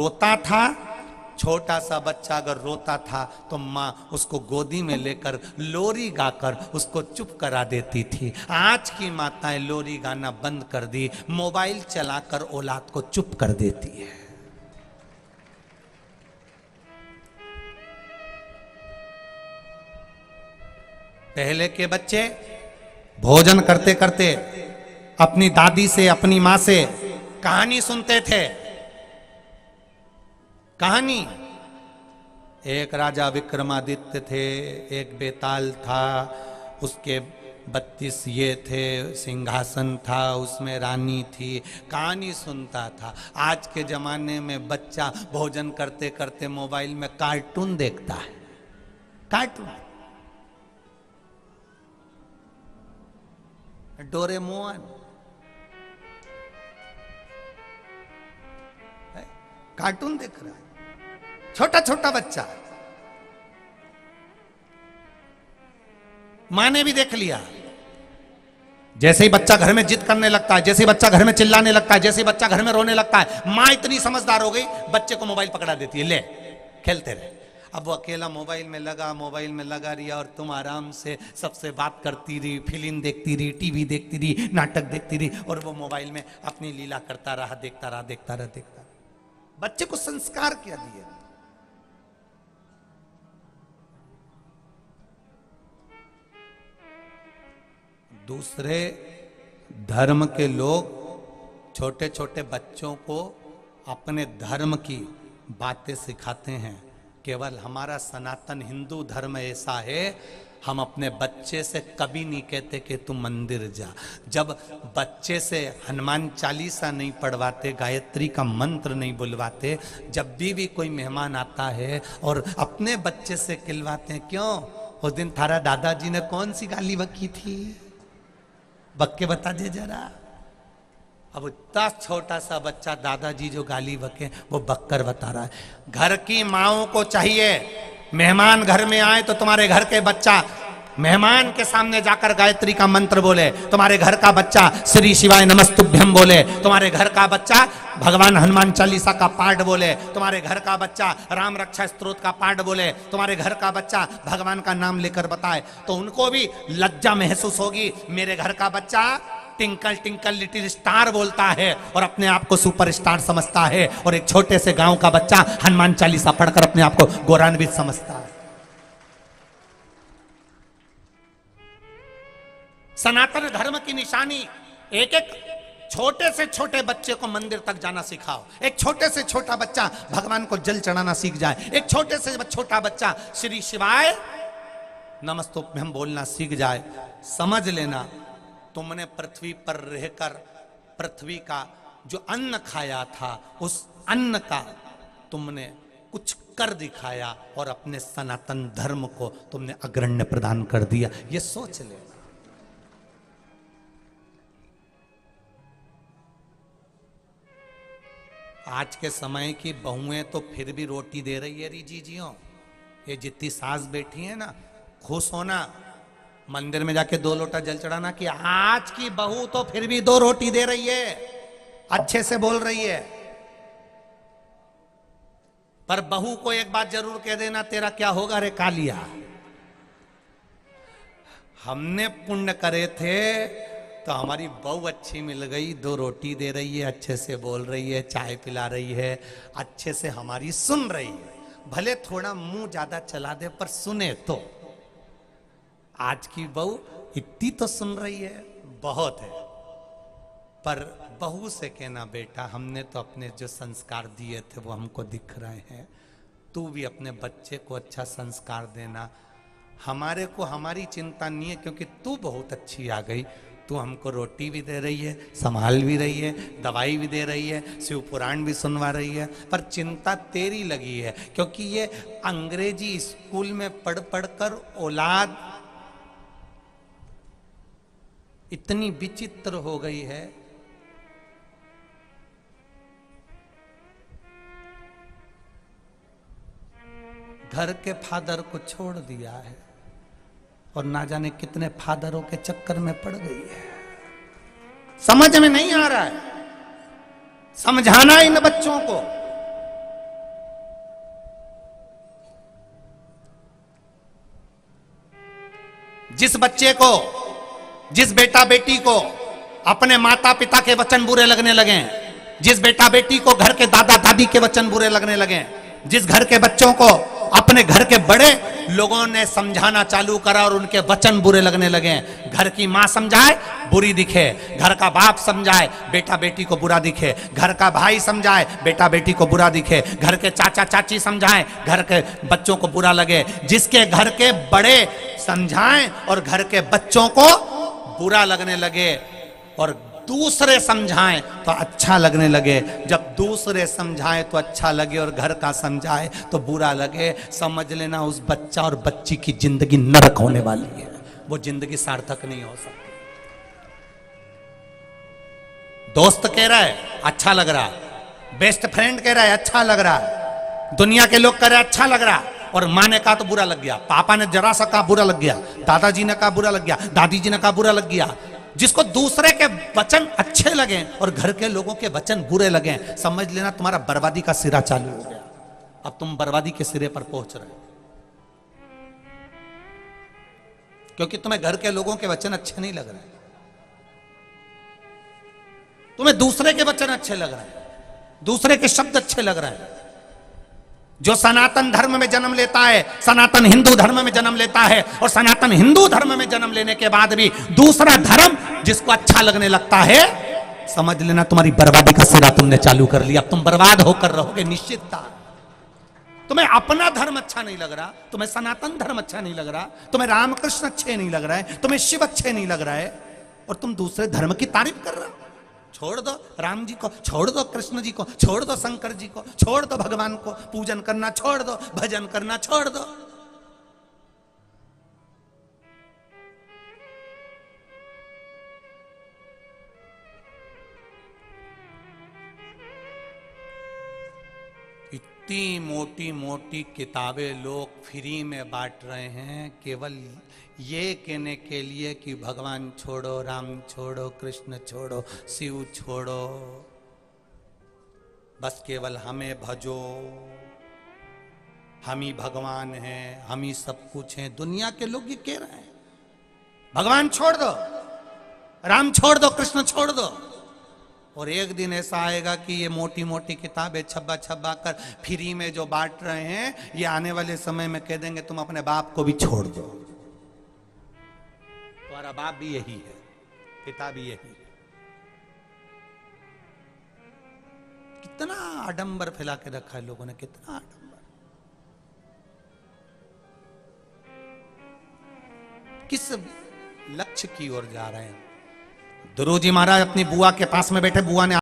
रोता था, छोटा सा बच्चा अगर रोता था तो माँ उसको गोदी में लेकर लोरी गाकर उसको चुप करा देती थी। आज की माताएं लोरी गाना बंद कर दी, मोबाइल चलाकर औलाद को चुप कर देती है। पहले के बच्चे भोजन करते करते अपनी दादी से, अपनी माँ से कहानी सुनते थे। कहानी, एक राजा विक्रमादित्य थे, एक बेताल था, उसके 32 ये थे, सिंहासन था, उसमें रानी थी, कहानी सुनता था। आज के जमाने में बच्चा भोजन करते करते मोबाइल में कार्टून देखता है। कार्टून, डोरेमोन, कार्टून देख रहा है छोटा छोटा बच्चा। मां ने भी देख लिया। जैसे ही बच्चा घर में जिद करने लगता है, जैसे ही बच्चा घर में चिल्लाने लगता है, जैसे ही बच्चा घर में रोने लगता है, मां इतनी समझदार हो गई, बच्चे को मोबाइल पकड़ा देती है, ले खेलते रहे। अब वो अकेला मोबाइल में लगा रही और तुम आराम से सबसे बात करती रही, फिल्म देखती रही, टीवी देखती रही, नाटक देखती रही, और वो मोबाइल में अपनी लीला करता रहा, देखता रहा। बच्चे को संस्कार क्या दिए? दूसरे धर्म के लोग छोटे छोटे बच्चों को अपने धर्म की बातें सिखाते हैं। केवल हमारा सनातन हिंदू धर्म ऐसा है, हम अपने बच्चे से कभी नहीं कहते कि तू मंदिर जा। जब बच्चे से हनुमान चालीसा नहीं पढ़वाते, गायत्री का मंत्र नहीं बुलवाते, जब भी कोई मेहमान आता है और अपने बच्चे से खिलवाते हैं, क्यों उस दिन थारा दादाजी ने कौन सी गाली बकी थी, बक के बता दे जरा। अब इतना छोटा सा बच्चा दादाजी जो गाली बके वो बककर बता रहा है। घर की माओं को चाहिए, मेहमान घर में आए तो तुम्हारे घर के बच्चा मेहमान के सामने जाकर गायत्री का मंत्र बोले, तुम्हारे घर का बच्चा श्री शिवाय नमस्तुभ्यम बोले, तुम्हारे घर का बच्चा भगवान हनुमान चालीसा का पाठ बोले, तुम्हारे घर का बच्चा राम रक्षा स्तोत्र का पाठ बोले, तुम्हारे घर का बच्चा भगवान का नाम लेकर बताए, तो उनको भी लज्जा महसूस होगी। मेरे घर का बच्चा टिंकल टिंकल लिटिल स्टार बोलता है और अपने आप को सुपर स्टार समझता है, और एक छोटे से गांव का बच्चा हनुमान चालीसा पढ़कर अपने आप को गौरवान्वित समझता है। सनातन धर्म की निशानी, एक एक छोटे से छोटे बच्चे को मंदिर तक जाना सिखाओ। एक छोटे से छोटा बच्चा भगवान को जल चढ़ाना सीख जाए, एक छोटे से छोटा बच्चा श्री शिवाय नमस्तुभ्यम बोलना सीख जाए। समझ लेना, तुमने पृथ्वी पर रहकर पृथ्वी का जो अन्न खाया था, उस अन्न का तुमने कुछ कर दिखाया और अपने सनातन धर्म को तुमने अग्रण्य प्रदान कर दिया। ये सोच ले। आज के समय की बहुएं तो फिर भी रोटी दे रही है रिजीजियों। ये जितनी सास बैठी है ना, खुश होना, मंदिर में जाके 2 लोटा जल चढ़ाना कि आज की बहू तो फिर भी 2 रोटी दे रही है, अच्छे से बोल रही है। पर बहू को एक बात जरूर कह देना, तेरा क्या होगा रे कालिया। हमने पुण्य करे थे तो हमारी बहू अच्छी मिल गई, 2 रोटी दे रही है, अच्छे से बोल रही है, चाय पिला रही है, अच्छे से हमारी सुन रही है। भले थोड़ा मुंह ज्यादा चला दे पर सुने तो। आज की बहू इतनी तो सुन रही है, बहुत है। पर बहू से कहना, बेटा हमने तो अपने जो संस्कार दिए थे वो हमको दिख रहे हैं, तू भी अपने बच्चे को अच्छा संस्कार देना। हमारे को हमारी चिंता नहीं है, क्योंकि तू बहुत अच्छी आ गई। तू हमको रोटी भी दे रही है, संभाल भी रही है, दवाई भी दे रही है, शिव पुराण भी सुनवा रही है, पर चिंता तेरी लगी है। क्योंकि ये अंग्रेजी स्कूल में पढ़ कर औलाद इतनी विचित्र हो गई है। घर के फादर को छोड़ दिया है और ना जाने कितने फादरों के चक्कर में पड़ गई है। समझ में नहीं आ रहा है, समझाना इन बच्चों को। जिस बच्चे को, जिस बेटा बेटी को अपने माता पिता के वचन बुरे लगने लगे, जिस बेटा बेटी को घर के दादा दादी के वचन बुरे लगने लगे, जिस घर के बच्चों को अपने घर के बड़े लोगों ने समझाना चालू करा और उनके वचन बुरे लगने लगे, घर की मां समझाए बुरी दिखे, घर का बाप समझाए बेटा बेटी को बुरा दिखे, घर का भाई समझाए बेटा बेटी को बुरा दिखे, घर के चाचा चाची समझाएं घर के बच्चों को बुरा लगे, जिसके घर के बड़े समझाएं और घर के बच्चों को बुरा लगने लगे, और दूसरे समझाएं तो अच्छा लगने लगे। जब दूसरे समझाएं तो अच्छा लगे और घर का समझाए तो बुरा लगे, समझ लेना उस बच्चा और बच्ची की जिंदगी नरक होने वाली है, वो जिंदगी सार्थक नहीं हो सकती। दोस्त कह रहा है अच्छा लग रहा है, बेस्ट फ्रेंड कह रहा है अच्छा लग रहा है, दुनिया के लोग कह रहे हैं अच्छा लग रहा है, और माँ ने कहा तो बुरा लग गया, पापा ने जरा सा कहा बुरा लग गया, दादाजी ने कहा बुरा लग गया, दादी जी ने कहा बुरा लग गया। जिसको दूसरे के वचन अच्छे लगे और घर के लोगों के वचन बुरे लगे, समझ लेना तुम्हारा बर्बादी का सिरा चालू हो गया, अब तुम बर्बादी के सिरे पर पहुंच रहे हो, क्योंकि तुम्हें घर के लोगों के वचन अच्छे नहीं लग रहे, तुम्हें दूसरे के वचन अच्छे लग रहे हैं, दूसरे के शब्द अच्छे लग रहे हैं। जो सनातन धर्म में जन्म लेता है, सनातन हिंदू धर्म में जन्म लेता है, और सनातन हिंदू धर्म में जन्म लेने के बाद भी दूसरा धर्म जिसको अच्छा लगने लगता है, समझ लेना तुम्हारी बर्बादी का सिरा तुमने चालू कर लिया, अब तुम बर्बाद होकर रहोगे निश्चितता। तुम्हें अपना धर्म अच्छा नहीं लग रहा, तुम्हें सनातन धर्म अच्छा नहीं लग रहा, तुम्हें रामकृष्ण अच्छे नहीं लग रहा है, तुम्हें शिव अच्छे नहीं लग रहा है, और तुम दूसरे धर्म की तारीफ कर रहे हो। छोड़ दो राम जी को, छोड़ दो कृष्ण जी को, छोड़ दो शंकर जी को, छोड़ दो भगवान को पूजन करना छोड़ दो, भजन करना छोड़ दो। इतनी मोटी मोटी किताबें लोग फ्री में बांट रहे हैं केवल ये कहने के लिए कि भगवान छोड़ो, राम छोड़ो, कृष्ण छोड़ो, शिव छोड़ो, बस केवल हमें भजो, हम ही भगवान हैं, हम ही सब कुछ हैं। दुनिया के लोग ये कह रहे हैं भगवान छोड़ दो, राम छोड़ दो, कृष्ण छोड़ दो, और एक दिन ऐसा आएगा कि ये मोटी मोटी किताबें छब्बा छब्बा कर फ्री में जो बांट रहे हैं, ये आने वाले समय में कह देंगे तुम अपने बाप को भी छोड़ दो। तुम्हारा बाप भी यही है, पिता भी यही है। कितना आडंबर फैला के रखा है लोगों ने, कितना आडंबर। किस लक्ष्य की ओर जा रहे हैं? ध्रुव जी महाराज अपनी बुआ के पास में बैठे, बुआ ने